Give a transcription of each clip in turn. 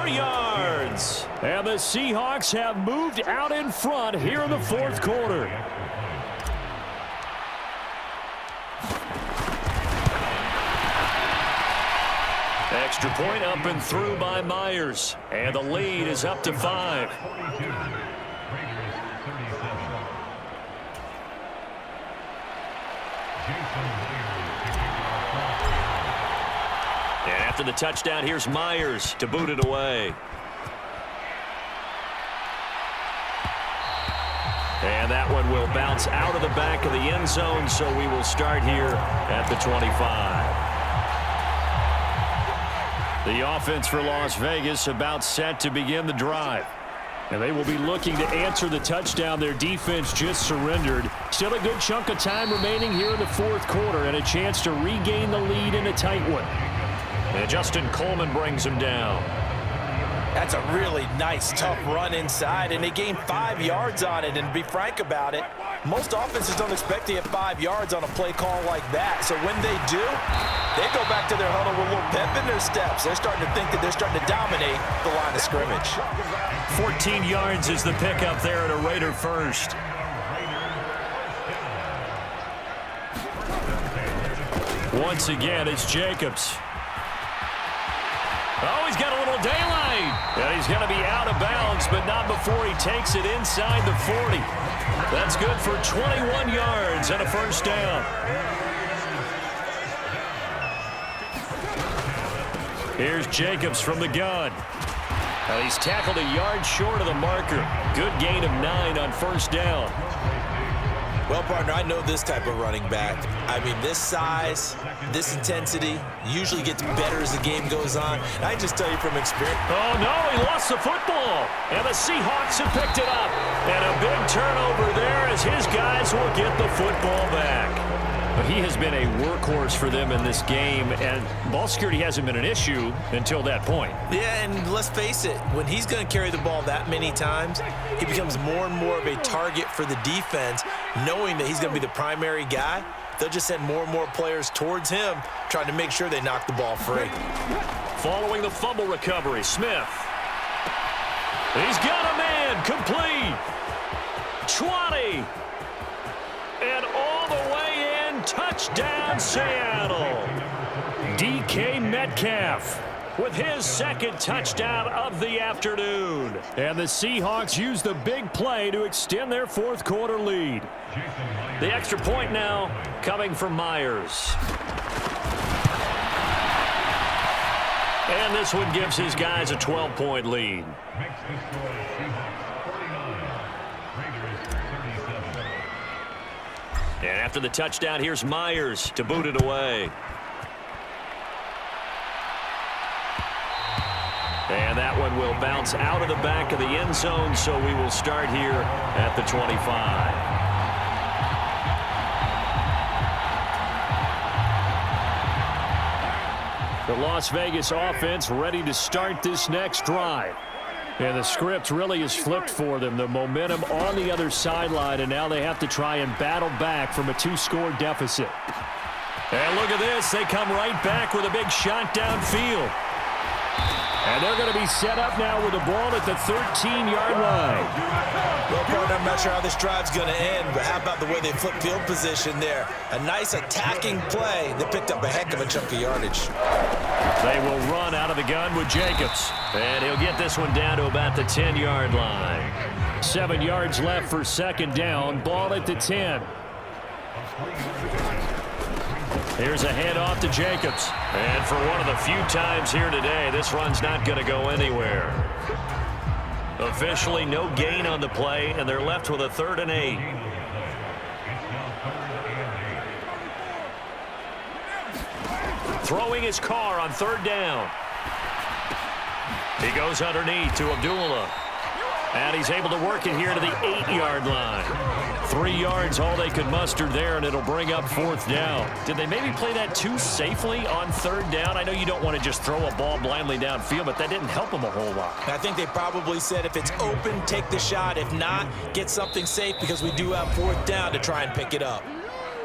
4 yards. And the Seahawks have moved out in front here in the fourth quarter. Extra point up and through by Myers. And the lead is up to 5. And after the touchdown, here's Myers to boot it away. And that one will bounce out of the back of the end zone, so we will start here at the 25. The offense for Las Vegas about set to begin the drive. And they will be looking to answer the touchdown their defense just surrendered. Still a good chunk of time remaining here in the fourth quarter and a chance to regain the lead in a tight one. And Justin Coleman brings him down. That's a really nice, tough run inside, and they gained 5 yards on it. And to be frank about it, most offenses don't expect to get 5 yards on a play call like that. So when they do, they go back to their huddle with a little pep in their steps. They're starting to think that they're starting to dominate the line of scrimmage. 14 yards is the pickup there at a Raider first. Once again, it's Jacobs. Oh, he's got a little daylight. And he's going to be out of bounds, but not before he takes it inside the 40. That's good for 21 yards and a first down. Here's Jacobs from the gun. Now he's tackled a yard short of the marker. Good gain of 9 on first down. Well, partner, I know this type of running back. I mean, this size, this intensity usually gets better as the game goes on. And I just tell you from experience. Oh, no, he lost the football. And the Seahawks have picked it up. And a big turnover there as his guys will get the football back. But he has been a workhorse for them in this game, and ball security hasn't been an issue until that point. Yeah, and let's face it, when he's going to carry the ball that many times, he becomes more and more of a target for the defense, knowing that he's going to be the primary guy. They'll just send more and more players towards him, trying to make sure they knock the ball free. Following the fumble recovery, Smith. He's got a man, complete. 20. And all the way in, touchdown Seattle. DK Metcalf with his second touchdown of the afternoon. And the Seahawks use the big play to extend their fourth quarter lead. The extra point now coming from Myers. And this one gives his guys a 12-point lead. And after the touchdown, here's Myers to boot it away. And that one will bounce out of the back of the end zone, so we will start here at the 25. The Las Vegas offense ready to start this next drive. And the script really is flipped for them. The momentum on the other sideline, and now they have to try and battle back from a 2-score deficit. And look at this. They come right back with a big shot downfield. And they're going to be set up now with the ball at the 13-yard line. Well, partner, I'm not sure how this drive's going to end, but how about the way they flip field position there? A nice attacking play that picked up a heck of a chunk of yardage. They will run out of the gun with Jacobs. And he'll get this one down to about the 10-yard line. 7 yards left for second down. Ball at the 10. Here's a handoff to Jacobs. And for one of the few times here today, this run's not going to go anywhere. Officially no gain on the play, and they're left with a 3rd and 8. Throwing his car on 3rd down. He goes underneath to Abdullah. And he's able to work it here to the 8-yard line. 3 yards, all they could muster there, and it'll bring up 4th down. Did they maybe play that too safely on 3rd down? I know you don't want to just throw a ball blindly downfield, but that didn't help them a whole lot. I think they probably said if it's open, take the shot. If not, get something safe because we do have 4th down to try and pick it up.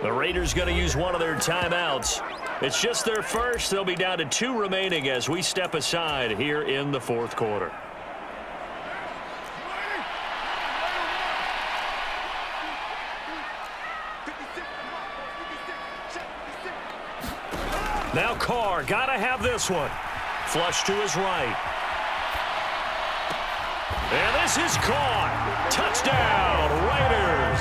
The Raiders going to use one of their timeouts. It's just their first. They'll be down to 2 remaining as we step aside here in the fourth quarter. Now Carr, got to have this one. Flush to his right. And this is caught. Touchdown, Raiders.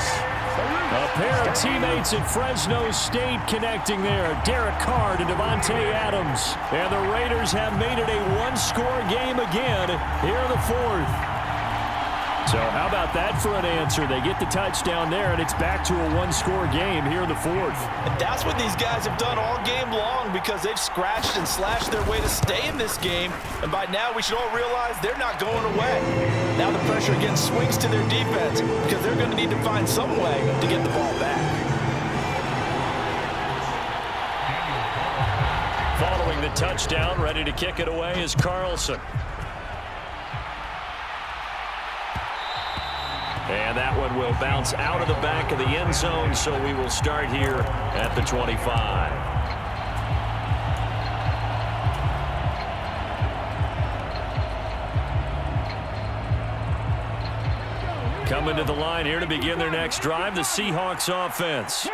A pair of teammates at Fresno State connecting there. Derek Carr to Devontae Adams. And the Raiders have made it a one-score game again here in the fourth. So how about that for an answer? They get the touchdown there, and it's back to a one-score game here in the fourth. And that's what these guys have done all game long because they've scratched and slashed their way to stay in this game. And by now, we should all realize they're not going away. Now the pressure again swings to their defense because they're going to need to find some way to get the ball back. Following the touchdown, ready to kick it away is Carlson. And that one will bounce out of the back of the end zone, so we will start here at the 25. Coming to the line here to begin their next drive, the Seahawks offense.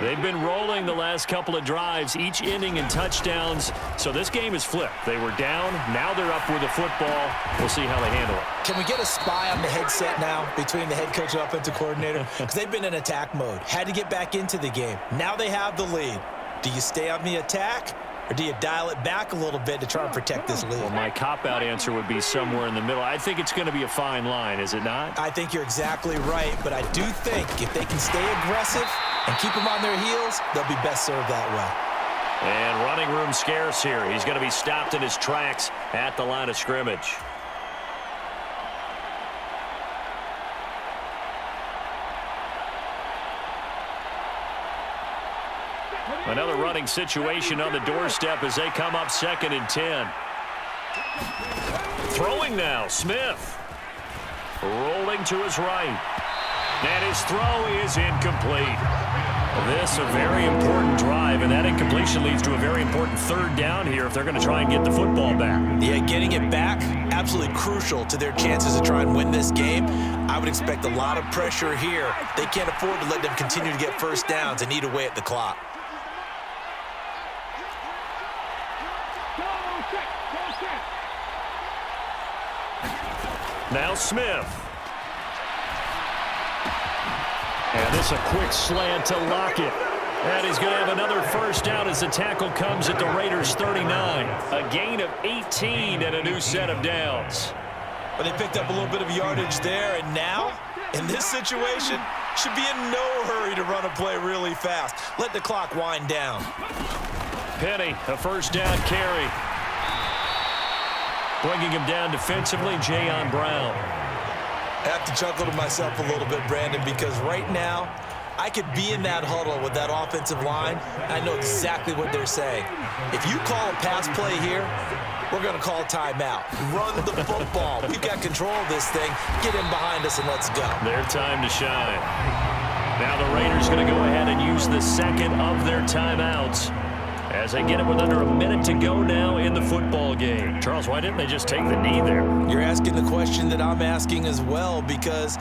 They've been rolling the last couple of drives, each inning in touchdowns. So this game is flipped. They were down. Now they're up with the football. We'll see how they handle it. Can we get a spy on the headset now between the head coach and offensive coordinator? Because they've been in attack mode. Had to get back into the game. Now they have the lead. Do you stay on the attack? Or do you dial it back a little bit to try and protect this lead? Well, my cop-out answer would be somewhere in the middle. I think it's going to be a fine line, is it not? I think you're exactly right, but I do think if they can stay aggressive and keep them on their heels, they'll be best served that way. And running room scarce here. He's going to be stopped in his tracks at the line of scrimmage. Another running situation on the doorstep as they come up 2nd and 10. Throwing now, Smith. Rolling to his right. And his throw is incomplete. This a very important drive, and that incompletion leads to a very important 3rd down here if they're going to try and get the football back. Yeah, getting it back, absolutely crucial to their chances to try and win this game. I would expect a lot of pressure here. They can't afford to let them continue to get first downs and eat away at the clock. Now Smith. And this a quick slant to Lockett. And he's going to have another first down as the tackle comes at the Raiders' 39. A gain of 18 and a new set of downs. But they picked up a little bit of yardage there, and now, in this situation, should be in no hurry to run a play really fast. Let the clock wind down. Penny, a first down carry. Bringing him down defensively, Jayon Brown. I have to chuckle to myself a little bit, Brandon, because right now, I could be in that huddle with that offensive line. I know exactly what they're saying. If you call a pass play here, we're going to call timeout. Run the football. We've got control of this thing. Get in behind us and let's go. Their time to shine. Now the Raiders going to go ahead and use the second of their timeouts as they get it with under a minute to go now in the football game. Charles, why didn't they just take the knee there? You're asking the question that I'm asking as well, because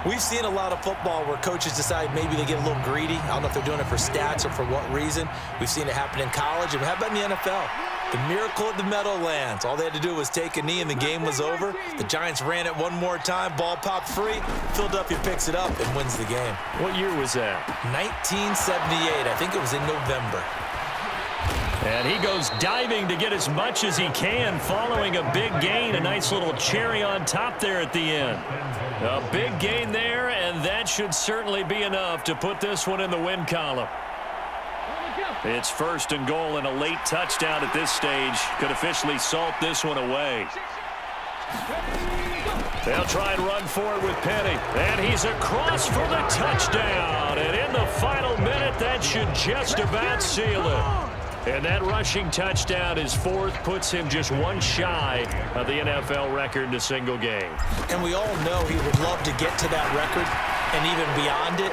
we've seen a lot of football where coaches decide maybe they get a little greedy. I don't know if they're doing it for stats or for what reason. We've seen it happen in college. And how about in the NFL? The miracle at the Meadowlands. All they had to do was take a knee and the game was over. The Giants ran it one more time. Ball popped free. Philadelphia picks it up and wins the game. What year was that? 1978. I think it was in November. And he goes diving to get as much as he can following a big gain. A nice little cherry on top there at the end. A big gain there, and that should certainly be enough to put this one in the win column. It's 1st and goal, and a late touchdown at this stage could officially salt this one away. They'll try and run for it with Penny. And he's across for the touchdown. And in the final minute, that should just about seal it. And that rushing touchdown, his 4th, puts him just one shy of the NFL record in a single game. And we all know he would love to get to that record. and even beyond it,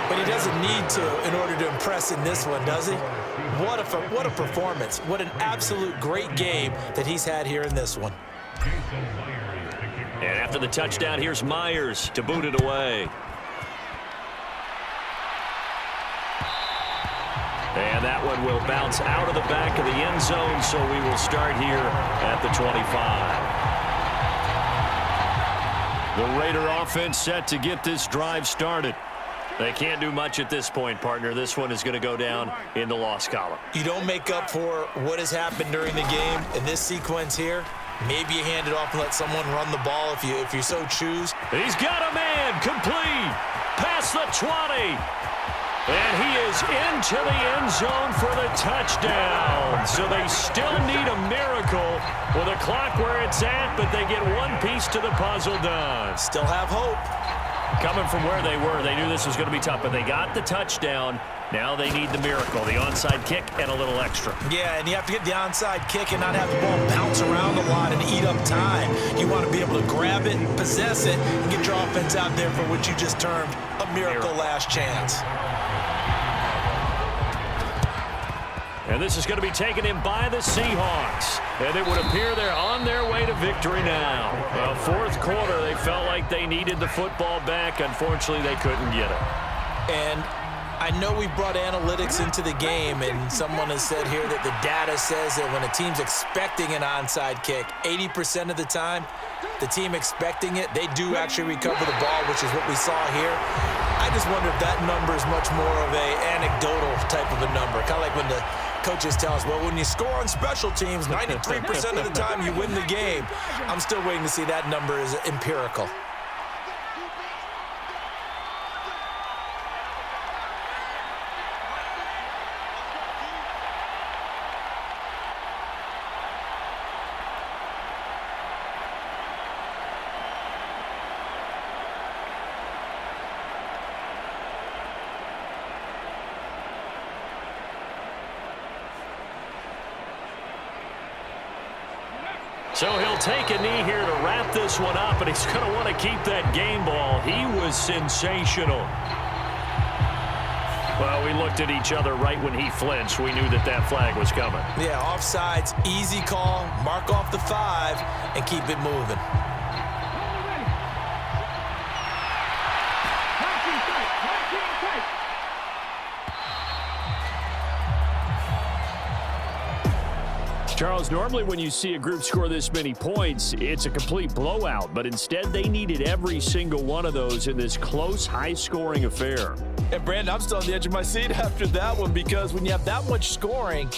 but he doesn't need to in order to impress in this one, does he? What a performance. What an absolute great game that he's had here in this one. And after the touchdown, here's Myers to boot it away. And that one will bounce out of the back of the end zone, so we will start here at the 25. The Raider offense set to get this drive started. They can't do much at this point, partner. This one is going to go down in the loss column. You don't make up for what has happened during the game in this sequence here. Maybe you hand it off and let someone run the ball if you so choose. He's got a man complete past the 20. And he is into the end zone for the touchdown. So they still need a miracle with a clock where it's at, but they get one piece to the puzzle done. Still have hope. Coming from where they were, they knew this was going to be tough, but they got the touchdown. Now they need the miracle, the onside kick and a little extra. Yeah, and you have to get the onside kick and not have the ball bounce around a lot and eat up time. You want to be able to grab it, possess it, and get your offense out there for what you just termed a miracle last chance. And this is going to be taken in by the Seahawks. And it would appear they're on their way to victory now. Well, fourth quarter, they felt like they needed the football back. Unfortunately, they couldn't get it. And I know we brought analytics into the game, and someone has said here that the data says that when a team's expecting an onside kick, 80% of the time, the team expecting it, they do actually recover the ball, which is what we saw here. I just wonder if that number is much more of a anecdotal type of a number, kind of like when the coaches tell us, well, when you score on special teams, 93% of the time you win the game. I'm still waiting to see that number is empirical. So he'll take a knee here to wrap this one up, and he's going to want to keep that game ball. He was sensational. Well, we looked at each other right when he flinched. We knew that that flag was coming. Yeah, offsides, easy call, mark off the 5, and keep it moving. Charles, normally when you see a group score this many points, it's a complete blowout. But instead, they needed every single one of those in this close, high-scoring affair. And, Brandon, I'm still on the edge of my seat after that one, because when you have that much scoring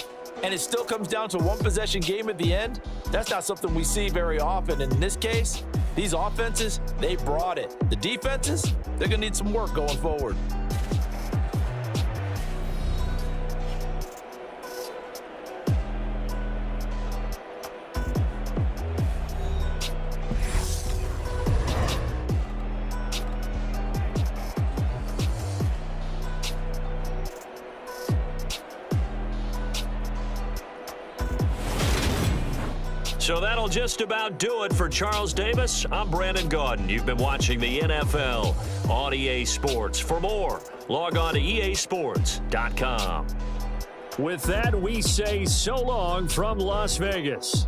and it still comes down to a one-possession game at the end, that's not something we see very often. And in this case, these offenses, they brought it. The defenses, they're going to need some work going forward. So that'll just about do it for Charles Davis. I'm Brandon Gaudin. You've been watching the NFL on EA Sports. For more, log on to easports.com. With that, we say so long from Las Vegas.